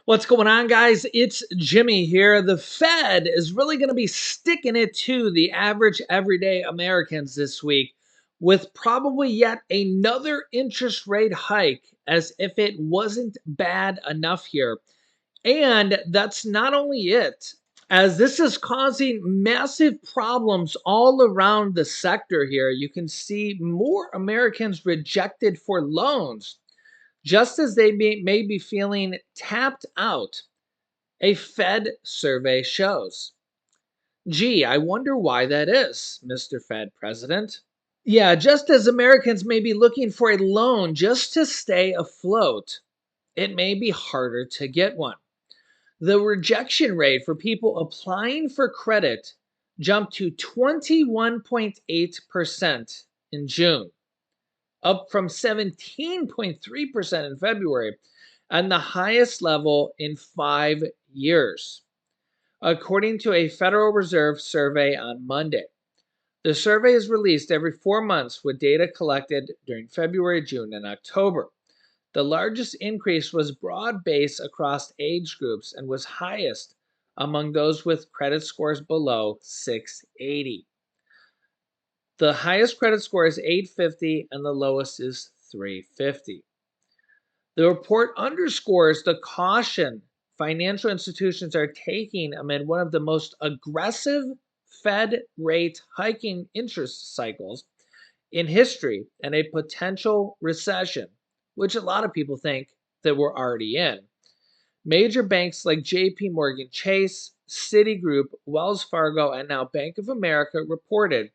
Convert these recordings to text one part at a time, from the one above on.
What's going on, guys? It's Jimmy here. The Fed is really going to be sticking it to the average everyday Americans this week with probably yet another interest rate hike, as if it wasn't bad enough here. And that's not only it, as this is causing massive problems all around the sector here. You can see more Americans rejected for loans just as they may be feeling tapped out, a Fed survey shows. Gee, I wonder why that is, Mr. Fed President. Yeah, just as Americans may be looking for a loan just to stay afloat, it may be harder to get one. The rejection rate for people applying for credit jumped to 21.8% in June, up from 17.3% in February, and the highest level in 5 years, according to a Federal Reserve survey on Monday. The survey is released every 4 months with data collected during February, June, and October. The largest increase was broad-based across age groups and was highest among those with credit scores below 680. The highest credit score is 850 and the lowest is 350. The report underscores the caution financial institutions are taking amid one of the most aggressive Fed rate hiking interest cycles in history and a potential recession, which a lot of people think that we're already in. Major banks like JP Morgan Chase, Citigroup, Wells Fargo, and now Bank of America reported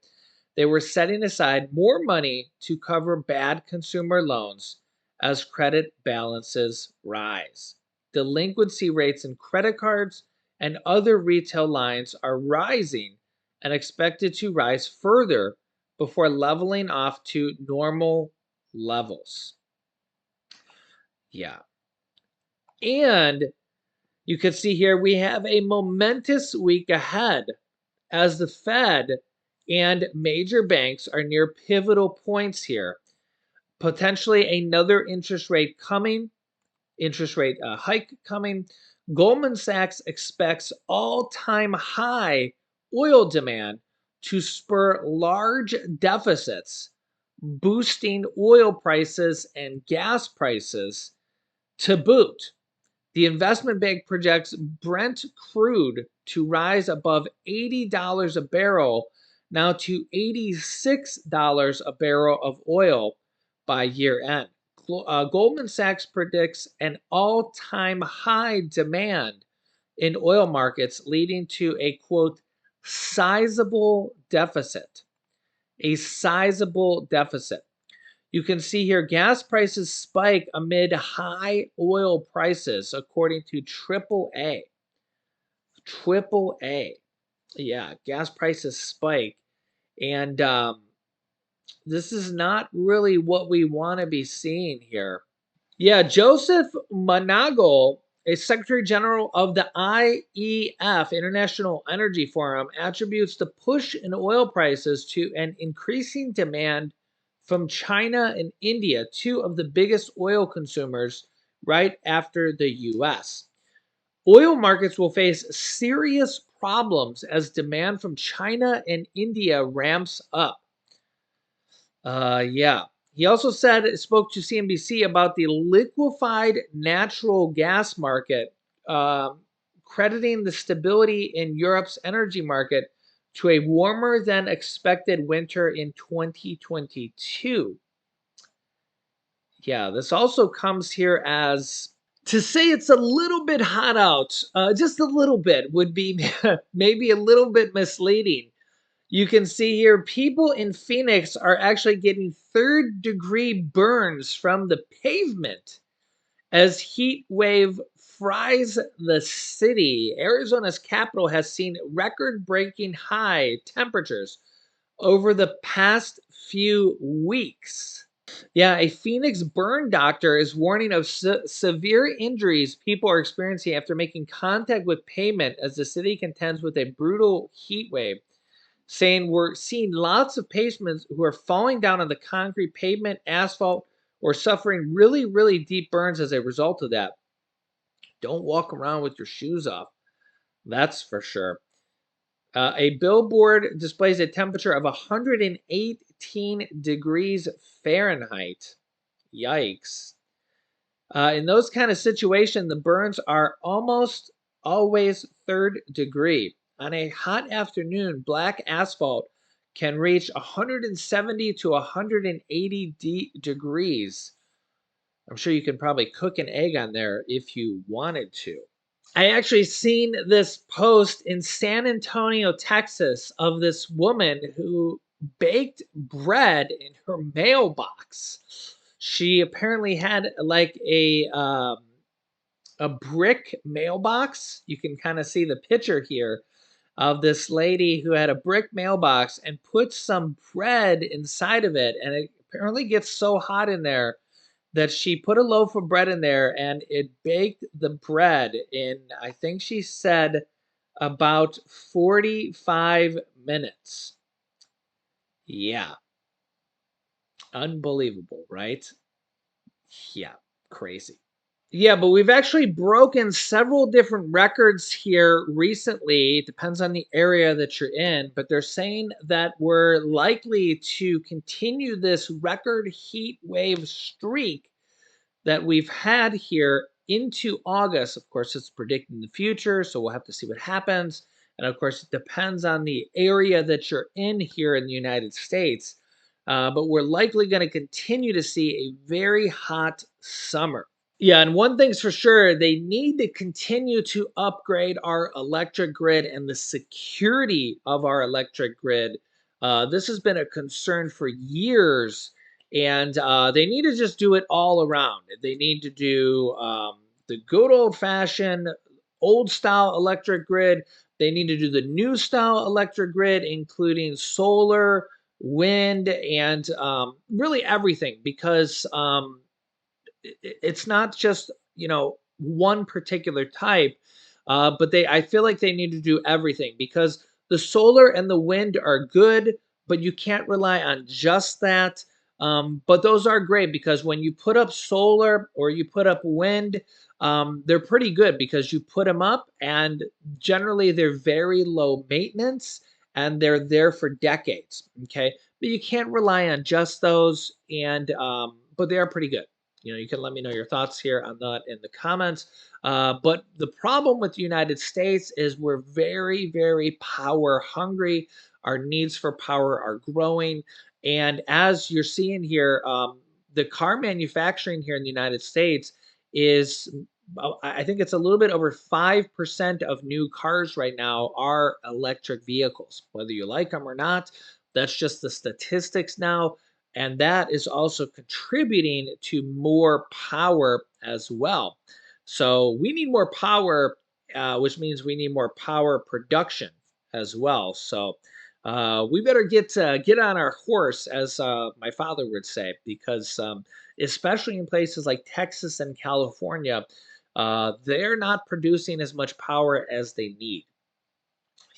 they were setting aside more money to cover bad consumer loans as credit balances rise. Delinquency rates in credit cards and other retail lines are rising and expected to rise further before leveling off to normal levels. Yeah. And you can see here we have a momentous week ahead as the Fed and major banks are near pivotal points here. Potentially another interest rate hike coming. Goldman Sachs expects all-time high oil demand to spur large deficits, boosting oil prices and gas prices to boot. The investment bank projects Brent crude to rise above $80 a barrel, now to $86 a barrel of oil by year end. Goldman Sachs predicts an all-time high demand in oil markets, leading to a quote, sizable deficit. A sizable deficit. You can see here gas prices spike amid high oil prices, according to AAA. AAA. Yeah, gas prices spike. And this is not really what we want to be seeing here. Yeah, Joseph Managle, a Secretary General of the IEF, International Energy Forum, attributes the push in oil prices to an increasing demand from China and India, two of the biggest oil consumers right after the US. Oil markets will face serious problems as demand from China and India ramps up. Yeah. He also spoke to CNBC about the liquefied natural gas market, crediting the stability in Europe's energy market to a warmer than expected winter in 2022. Yeah, this also comes here as to say it's a little bit hot out, just a little bit would be maybe a little bit misleading. You can see here people in Phoenix are actually getting third-degree burns from the pavement as heat wave fries the city. Arizona's capital has seen record-breaking high temperatures over the past few weeks. Yeah, a Phoenix burn doctor is warning of severe injuries people are experiencing after making contact with pavement as the city contends with a brutal heat wave, saying we're seeing lots of patients who are falling down on the concrete pavement, asphalt, or suffering really, really deep burns as a result of that. Don't walk around with your shoes off. That's for sure. A billboard displays a temperature of 118 degrees Fahrenheit. Yikes. In those kind of situations, the burns are almost always third degree. On a hot afternoon, black asphalt can reach 170 to 180 degrees. I'm sure you can probably cook an egg on there if you wanted to. I actually seen this post in San Antonio, Texas, of this woman who baked bread in her mailbox. She apparently had like a brick mailbox. You can kind of see the picture here of this lady who had a brick mailbox and put some bread inside of it, and it apparently gets so hot in there that she put a loaf of bread in there and it baked the bread in, I think she said, about 45 minutes. Yeah, unbelievable, right? Yeah, crazy. Yeah, but we've actually broken several different records here recently. It depends on the area that you're in, but they're saying that we're likely to continue this record heat wave streak that we've had here into August. Of course, it's predicting the future, so we'll have to see what happens. And of course, it depends on the area that you're in here in the United States. But we're likely going to continue to see a very hot summer. Yeah, and one thing's for sure, they need to continue to upgrade our electric grid and the security of our electric grid. This has been a concern for years, and they need to just do it all around. They need to do the good old-fashioned, old-style electric grid. They need to do the new style electric grid, including solar, wind, and really everything, because it's not just one particular type, but they I feel like they need to do everything because the solar and the wind are good, but you can't rely on just that. But those are great because when you put up solar or you put up wind, they're pretty good because you put them up and generally they're very low maintenance and they're there for decades. Okay, but you can't rely on just those, and but they are pretty good. You can let me know your thoughts here on that in the comments. But the problem with the United States is we're very, very power hungry. Our needs for power are growing. And as you're seeing here, the car manufacturing here in the United States is, I think it's a little bit over 5% of new cars right now are electric vehicles. Whether you like them or not, that's just the statistics now, and that is also contributing to more power as well. So we need more power, which means we need more power production as well. So we better get on our horse, as my father would say, because especially in places like Texas and California, they're not producing as much power as they need.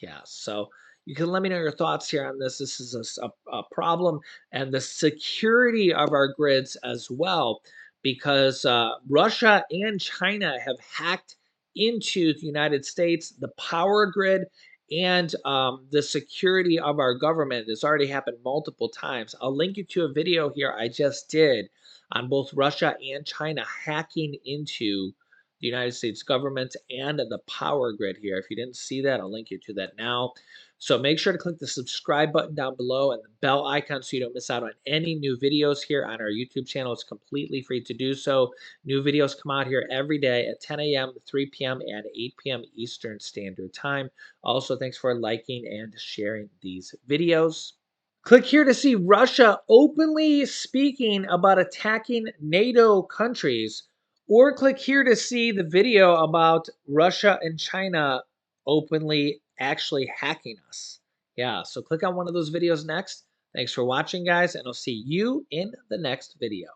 Yeah, so you can let me know your thoughts here on this. This is a problem, and the security of our grids as well, because Russia and China have hacked into the United States, the power grid, and the security of our government. It's already happened multiple times. I'll link you to a video here I just did on both Russia and China hacking into the United States government and the power grid here. If you didn't see that, I'll link you to that now. So make sure to click the subscribe button down below and the bell icon so you don't miss out on any new videos here on our YouTube channel. It's completely free to do so. New videos come out here every day at 10 a.m., 3 p.m., and 8 p.m. Eastern Standard Time. Also, thanks for liking and sharing these videos. Click here to see Russia openly speaking about attacking NATO countries, or click here to see the video about Russia and China openly actually hacking us. Yeah, so click on one of those videos next. Thanks for watching, guys, and I'll see you in the next video.